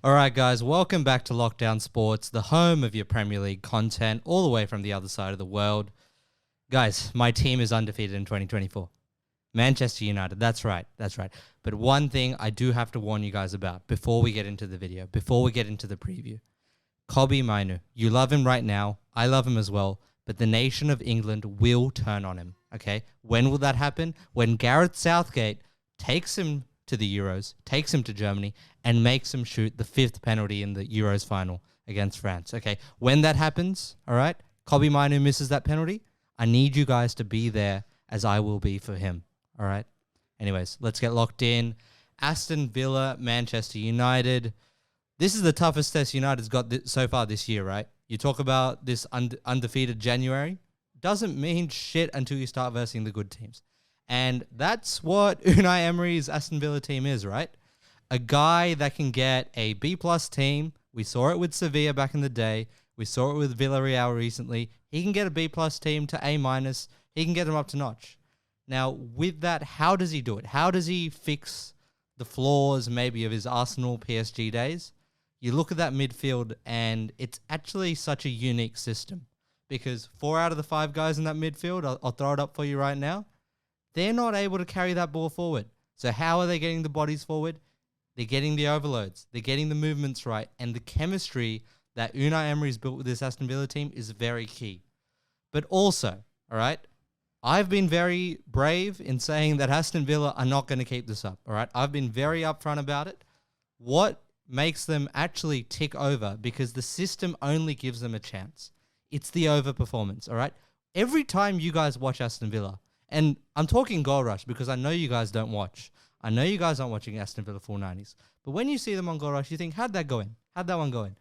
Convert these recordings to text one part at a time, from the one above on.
All right, guys, welcome back to Lockdown Sports, the home of your Premier League content, all the way from the other side of the world. Guys, my team is undefeated in 2024. Manchester United, that's right. But one thing I do have to warn you guys about before we get into the video, before we get into the preview. Kobbie Mainoo, you love him right now. I love him as well. But the nation of England will turn on him, okay? When will that happen? When Gareth Southgate takes him to the Euros, takes him to Germany, and makes him shoot the 5th penalty in the Euros final against France, okay? When that happens, all right, Kobbie Mainoo misses that penalty, I need you guys to be there as I will be for him, all right? Anyways, let's get locked in. Aston Villa, Manchester United. This is the toughest test United's got so far this year, right? You talk about this undefeated January. Doesn't mean shit until you start versing the good teams. And that's what Unai Emery's Aston Villa team is, right? A guy that can get a B-plus team. We saw it with Sevilla back in the day. We saw it with Villarreal recently. He can get a B-plus team to A-minus. He can get them up to notch. Now, with that, how does he do it? How does he fix the flaws maybe of his Arsenal PSG days? You look at that midfield, and it's actually such a unique system because 4 out of the 5 guys in that midfield, I'll throw it up for you right now, they're not able to carry that ball forward. So how are they getting the bodies forward? They're getting the overloads. They're getting the movements right. And the chemistry that Unai Emery's built with this Aston Villa team is very key. But also, all right, I've been very brave in saying that Aston Villa are not going to keep this up, all right? I've been very upfront about it. What makes them actually tick over? Because the system only gives them a chance. It's the overperformance, all right? Every time you guys watch Aston Villa, and I'm talking Goal Rush because I know you guys don't watch. I know you guys aren't watching Aston Villa full 90s. But when you see them on Goal Rush, you think, how'd that go in? How'd that one go in?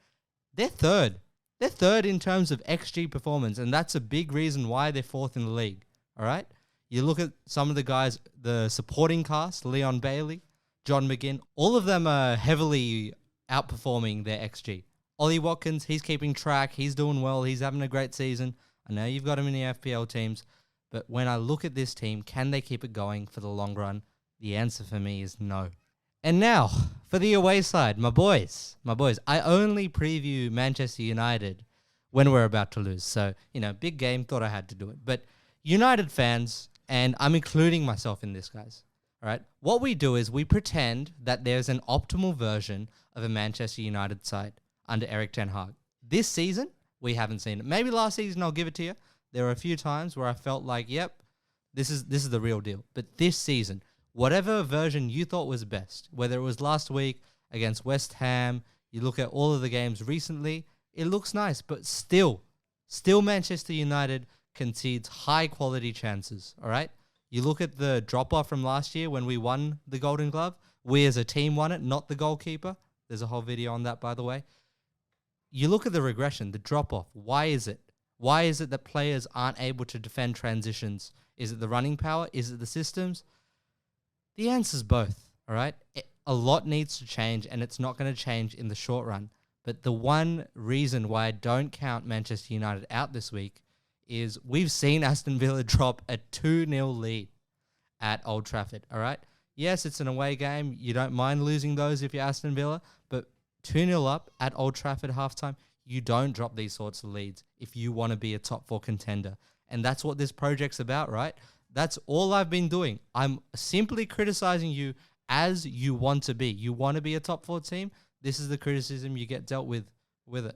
They're third. They're third in terms of XG performance, and that's a big reason why they're 4th in the league, all right? You look at some of the guys, the supporting cast, Leon Bailey, John McGinn, all of them are heavily outperforming their XG. Ollie Watkins, he's keeping track. He's doing well. He's having a great season. I know you've got him in the FPL teams. But when I look at this team, can they keep it going for the long run? The answer for me is no. And now, for the away side, my boys. I only preview Manchester United when we're about to lose. So, big game, thought I had to do it. But United fans, and I'm including myself in this, guys, all right? What we do is we pretend that there's an optimal version of a Manchester United side under Erik ten Hag. This season, we haven't seen it. Maybe last season, I'll give it to you. There were a few times where I felt like, yep, this is the real deal. But this season, whatever version you thought was best, whether it was last week against West Ham, you look at all of the games recently, it looks nice. But still Manchester United concedes high-quality chances, all right? You look at the drop-off from last year when we won the Golden Glove. We as a team won it, not the goalkeeper. There's a whole video on that, by the way. You look at the regression, the drop-off. Why is it? Why is it that players aren't able to defend transitions? Is it the running power? Is it the systems? The answer's both, all right? A lot needs to change, and it's not going to change in the short run. But the one reason why I don't count Manchester United out this week is we've seen Aston Villa drop a 2-0 lead at Old Trafford, all right? Yes, it's an away game. You don't mind losing those if you're Aston Villa, but 2-0 up at Old Trafford halftime, you don't drop these sorts of leads if you want to be a top 4 contender. And that's what this project's about, right? That's all I've been doing. I'm simply criticizing you as you want to be. You want to be a top 4 team? This is the criticism you get dealt with it.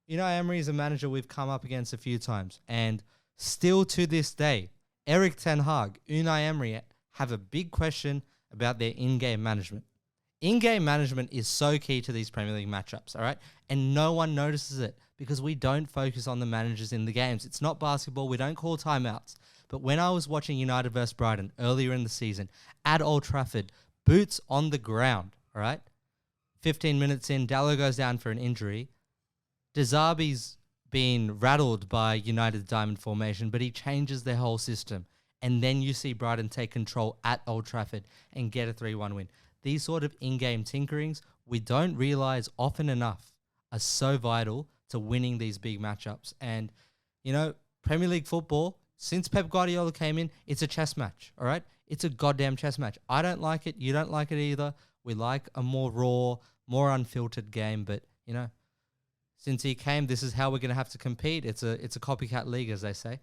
Emery is a manager we've come up against a few times. And still to this day, Erik ten Hag, Unai Emery have a big question about their in-game management. In-game management is so key to these Premier League matchups, all right? And no one notices it because we don't focus on the managers in the games. It's not basketball. We don't call timeouts. But when I was watching United versus Brighton earlier in the season at Old Trafford, boots on the ground, all right? 15 minutes in, Dallo goes down for an injury. De Zerbi's been rattled by United's diamond formation, but he changes their whole system. And then you see Brighton take control at Old Trafford and get a 3-1 win. These sort of in-game tinkerings, we don't realize often enough, are so vital to winning these big matchups. And, Premier League football, since Pep Guardiola came in, it's a chess match, all right? It's a goddamn chess match. I don't like it. You don't like it either. We like a more raw, more unfiltered game. But, since he came, this is how we're going to have to compete. It's a copycat league, as they say.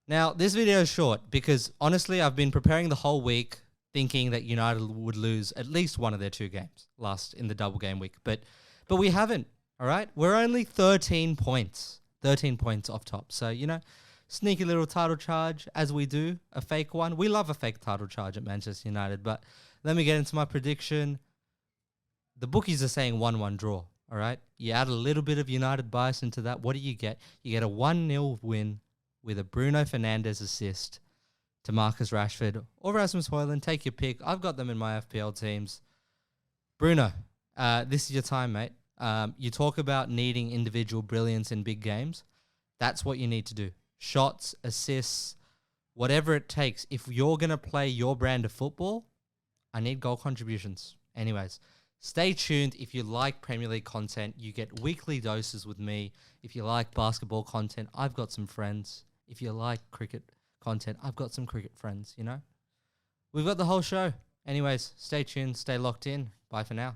Now, this video is short because, honestly, I've been preparing the whole week thinking that United would lose at least one of their 2 games in the double game week. But we haven't, all right? We're only 13 points. 13 points off top. So, sneaky little title charge, as we do, a fake one. We love a fake title charge at Manchester United. But let me get into my prediction. The bookies are saying 1-1 draw, all right? You add a little bit of United bias into that. What do you get? You get a 1-0 win with a Bruno Fernandes assist to Marcus Rashford or Rasmus Højlund. Take your pick. I've got them in my FPL teams. Bruno, this is your time, mate. You talk about needing individual brilliance in big games. That's what you need to do. Shots, assists, whatever it takes. If you're going to play your brand of football, I need goal contributions. Anyways, stay tuned. If you like Premier League content, you get weekly doses with me. If you like basketball content, I've got some friends. If you like cricket content, I've got some cricket friends, We've got the whole show. Anyways, stay tuned, stay locked in. Bye for now.